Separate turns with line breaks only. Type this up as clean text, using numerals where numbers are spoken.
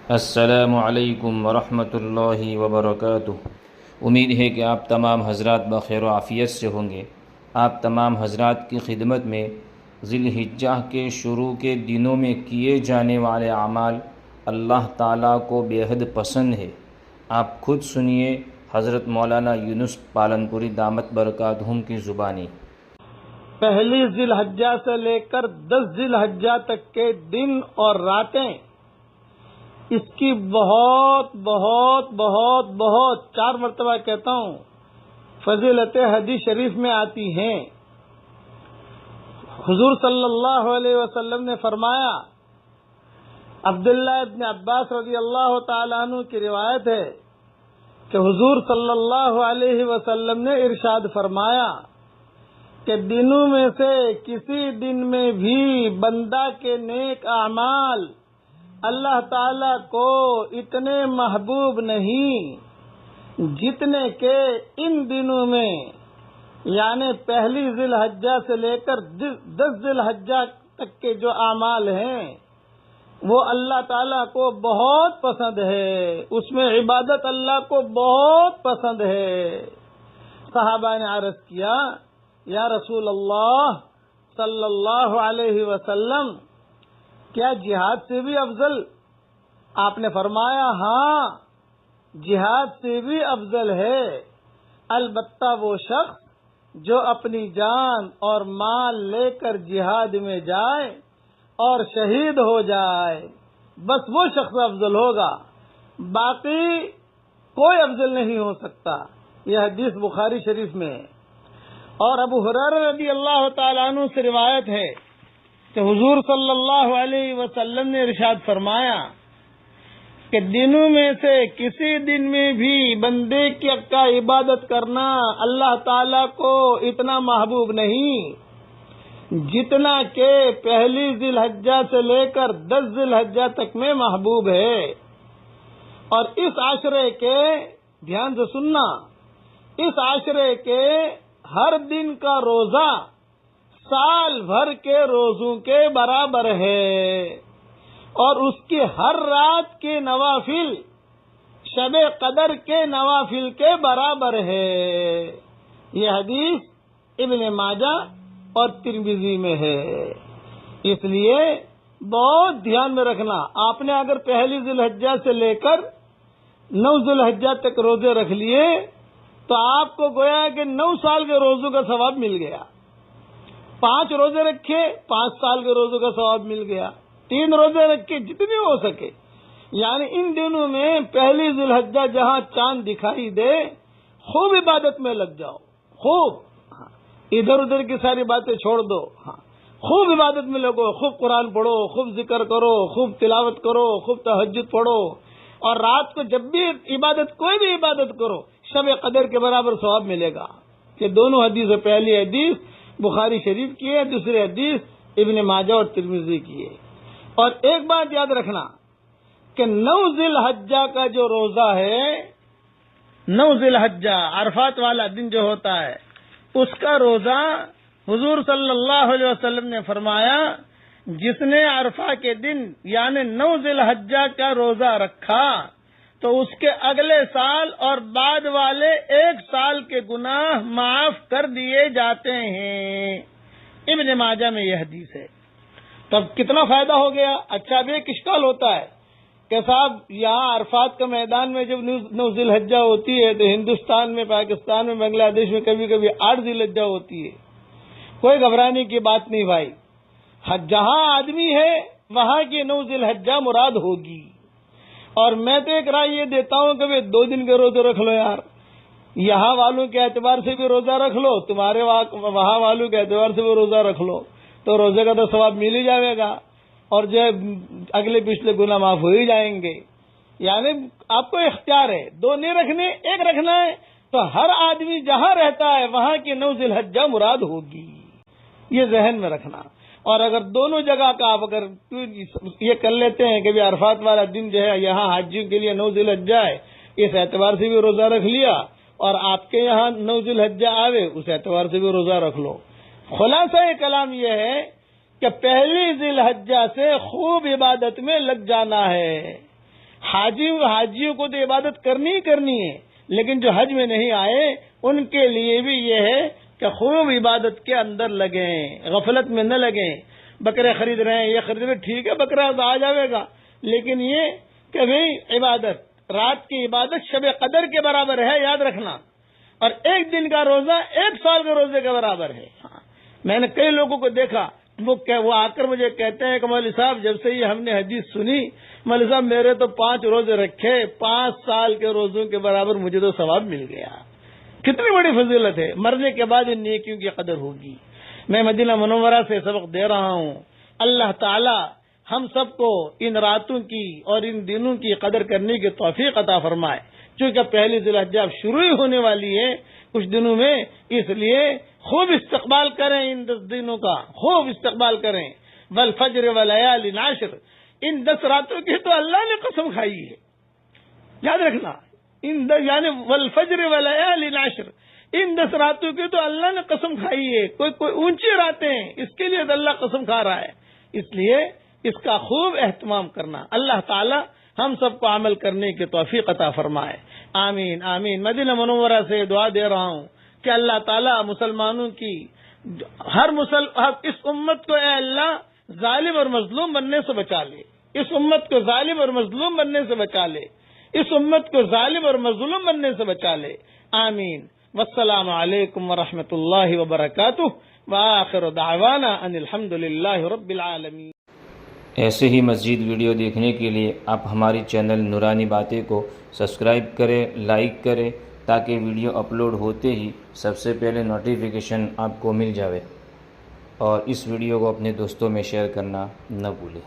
السلام علیکم ورحمۃ اللہ وبرکاتہ۔ امید ہے کہ آپ تمام حضرات بخیر و عافیت سے ہوں گے۔ آپ تمام حضرات کی خدمت میں ذی الحجہ کے شروع کے دنوں میں کیے جانے والے اعمال اللہ تعالیٰ کو بے حد پسند ہے۔ آپ خود سنیے حضرت مولانا یونس پالنپوری دامت برکاتہم کی زبانی۔
پہلی ذی الحجہ سے لے کر 10 ذی الحجہ تک کے دن اور راتیں اس کی بہت بہت بہت بہت 4 مرتبہ کہتا ہوں فضیلت حدیث شریف میں آتی ہیں۔ حضور صلی اللہ علیہ وسلم نے فرمایا، عبداللہ ابن عباس رضی اللہ تعالیٰ عنہ کی روایت ہے کہ حضور صلی اللہ علیہ وسلم نے ارشاد فرمایا کہ دنوں میں سے کسی دن میں بھی بندہ کے نیک اعمال اللہ تعالی کو اتنے محبوب نہیں جتنے کہ ان دنوں میں، یعنی پہلی ذی الحجہ سے لے کر 10 ذی الحجہ تک کے جو اعمال ہیں وہ اللہ تعالیٰ کو بہت پسند ہے، اس میں عبادت اللہ کو بہت پسند ہے۔ صحابہ نے عرض کیا، یا رسول اللہ صلی اللہ علیہ وسلم، کیا جہاد سے بھی افضل؟ آپ نے فرمایا، ہاں جہاد سے بھی افضل ہے، البتہ وہ شخص جو اپنی جان اور مال لے کر جہاد میں جائے اور شہید ہو جائے، بس وہ شخص افضل ہوگا، باقی کوئی افضل نہیں ہو سکتا۔ یہ حدیث بخاری شریف میں ہے۔ اور ابو ہریرہ رضی اللہ تعالیٰ عنہ سے روایت ہے کہ حضور صلی اللہ علیہ وسلم نے ارشاد فرمایا کہ دنوں میں سے کسی دن میں بھی بندے کا عبادت کرنا اللہ تعالی کو اتنا محبوب نہیں جتنا کہ پہلی ذی الحجہ سے لے کر 10 ذی الحجہ تک میں محبوب ہے۔ اور اس عشرے کے، دھیان سے سننا، اس عشرے کے ہر دن کا روزہ سال بھر کے روزوں کے برابر ہے، اور اس کی ہر رات کے نوافل شب قدر کے نوافل کے برابر ہے۔ یہ حدیث ابن ماجہ اور ترمذی میں ہے۔ اس لیے بہت دھیان میں رکھنا، آپ نے اگر پہلی ذی الحجہ سے لے کر 9 ذی الحجہ تک روزے رکھ لیے تو آپ کو گویا کہ 9 سال کے روزوں کا ثواب مل گیا۔ 5 روزے رکھے، 5 سال کے روزوں کا ثواب مل گیا۔ 3 روزے رکھے، جتنے ہو سکے، یعنی ان دنوں میں پہلی ذی الحجہ جہاں چاند دکھائی دے خوب عبادت میں لگ جاؤ، خوب ادھر ادھر کی ساری باتیں چھوڑ دو، خوب عبادت میں لگو، خوب قرآن پڑھو، خوب ذکر کرو، خوب تلاوت کرو، خوب تہجد پڑھو، اور رات کو جب بھی عبادت، کوئی بھی عبادت کرو، شب قدر کے برابر ثواب ملے گا۔ یہ دونوں حدیث، پہلی حدیث بخاری شریف کی ہے، دوسری حدیث ابن ماجہ اور ترمذی کی ہے۔ اور ایک بات یاد رکھنا کہ 9 ذی الحجہ کا جو روزہ ہے، 9 ذی الحجہ عرفات والا دن جو ہوتا ہے، اس کا روزہ حضور صلی اللہ علیہ وسلم نے فرمایا، جس نے عرفہ کے دن یعنی 9 ذی الحجہ کا روزہ رکھا تو اس کے اگلے سال اور بعد والے 1 سال کے گناہ معاف کر دیے جاتے ہیں۔ ابن ماجہ میں یہ حدیث ہے۔ تب کتنا فائدہ ہو گیا۔ اچھا، اب ایک اشکال ہوتا ہے کہ صاحب یہاں عرفات کا میدان میں جب 9 ذی الحجہ ہوتی ہے تو ہندوستان میں، پاکستان میں، بنگلہ دیش میں کبھی کبھی 8 ذی الحجہ ہوتی ہے۔ کوئی گھبرانے کی بات نہیں بھائی، جہاں آدمی ہے وہاں کی 9 ذی الحجہ مراد ہوگی۔ اور میں تو ایک رائے یہ دیتا ہوں کہ 2 دن کے روزے رکھ لو یار، یہاں والوں کے اعتبار سے بھی روزہ رکھ لو، تمہارے وہاں والوں کے اعتبار سے بھی روزہ رکھ لو، تو روزے کا تو ثواب مل ہی جائے گا، اور جو ہے اگلے پچھلے گناہ معاف ہو ہی جائیں گے۔ یعنی آپ کو اختیار ہے، 2 نہیں رکھنے، 1 رکھنا ہے، تو ہر آدمی جہاں رہتا ہے وہاں کی 9 ذی الحجہ مراد ہوگی، یہ ذہن میں رکھنا۔ اور اگر دونوں جگہ کا آپ اگر یہ کر لیتے ہیں کہ بھی عرفات والا دن جو ہے یہاں حاجیوں کے لیے 9 ذی الحجہ ہے، اس اعتبار سے بھی روزہ رکھ لیا، اور آپ کے یہاں 9 ذی الحجہ آوے اس اعتبار سے بھی روزہ رکھ لو۔ خلاصہ کلام یہ ہے کہ پہلی ذی الحجہ سے خوب عبادت میں لگ جانا ہے، حاجیوں کو تو عبادت کرنی ہی کرنی ہے، لیکن جو حج میں نہیں آئے ان کے لیے بھی یہ ہے کہ خوب عبادت کے اندر لگیں، غفلت میں نہ لگیں۔ بکرے خرید رہے ہیں، یہ خرید رہے ہیں، ٹھیک ہے بکرا تو آ جائے گا، لیکن یہ کہ بھئی عبادت، رات کی عبادت شب قدر کے برابر ہے، یاد رکھنا، اور ایک دن کا روزہ 1 سال کے روزے کے برابر ہے۔ میں نے کئی لوگوں کو دیکھا، وہ آ کر مجھے کہتے ہیں کہ مولوی صاحب جب سے یہ ہم نے حدیث سنی، مولوی صاحب میرے تو 5 روزے رکھے، 5 سال کے روزوں کے برابر مجھے تو ثواب مل گیا۔ کتنی بڑی فضیلت ہے، مرنے کے بعد ان نیکیوں کی قدر ہوگی۔ میں مدینہ منورہ سے سبق دے رہا ہوں، اللہ تعالی ہم سب کو ان راتوں کی اور ان دنوں کی قدر کرنے کی توفیق عطا فرمائے، چونکہ پہلی ذی الحجہ اب شروع ہی ہونے والی ہے کچھ دنوں میں، اس لیے خوب استقبال کریں، ان 10 دنوں کا خوب استقبال کریں۔ والفجر ولیال عشر، ان 10 راتوں کی تو اللہ نے قسم کھائی ہے، یاد رکھنا، یعنی والفجر ولیال عشر، ان 10 راتوں کی تو اللہ نے قسم کھائی ہے۔ کوئی اونچی راتیں ہیں، اس کے لیے تو اللہ قسم کھا رہا ہے، اس لیے اس کا خوب اہتمام کرنا۔ اللہ تعالی ہم سب کو عمل کرنے کی توفیق عطا فرمائے، آمین آمین۔ مدینہ منورہ سے دعا دے رہا ہوں کہ اللہ تعالیٰ مسلمانوں کی اس امت کو اے اللہ ظالم اور مظلوم بننے سے بچا لے، اس امت کو ظالم اور مظلوم بننے سے بچا لے، اس امت کو ظالم اور مظلوم بننے سے بچا لے، آمین۔ والسلام علیکم ورحمۃ اللہ وبرکاتہ، وآخر دعوانا ان الحمد للہ رب العالمین۔
ایسے ہی مزید ویڈیو دیکھنے کے لیے آپ ہماری چینل نورانی باتیں کو سبسکرائب کریں، لائک کریں، تاکہ ویڈیو اپلوڈ ہوتے ہی سب سے پہلے نوٹیفیکیشن آپ کو مل جاوے، اور اس ویڈیو کو اپنے دوستوں میں شیئر کرنا نہ بھولیں۔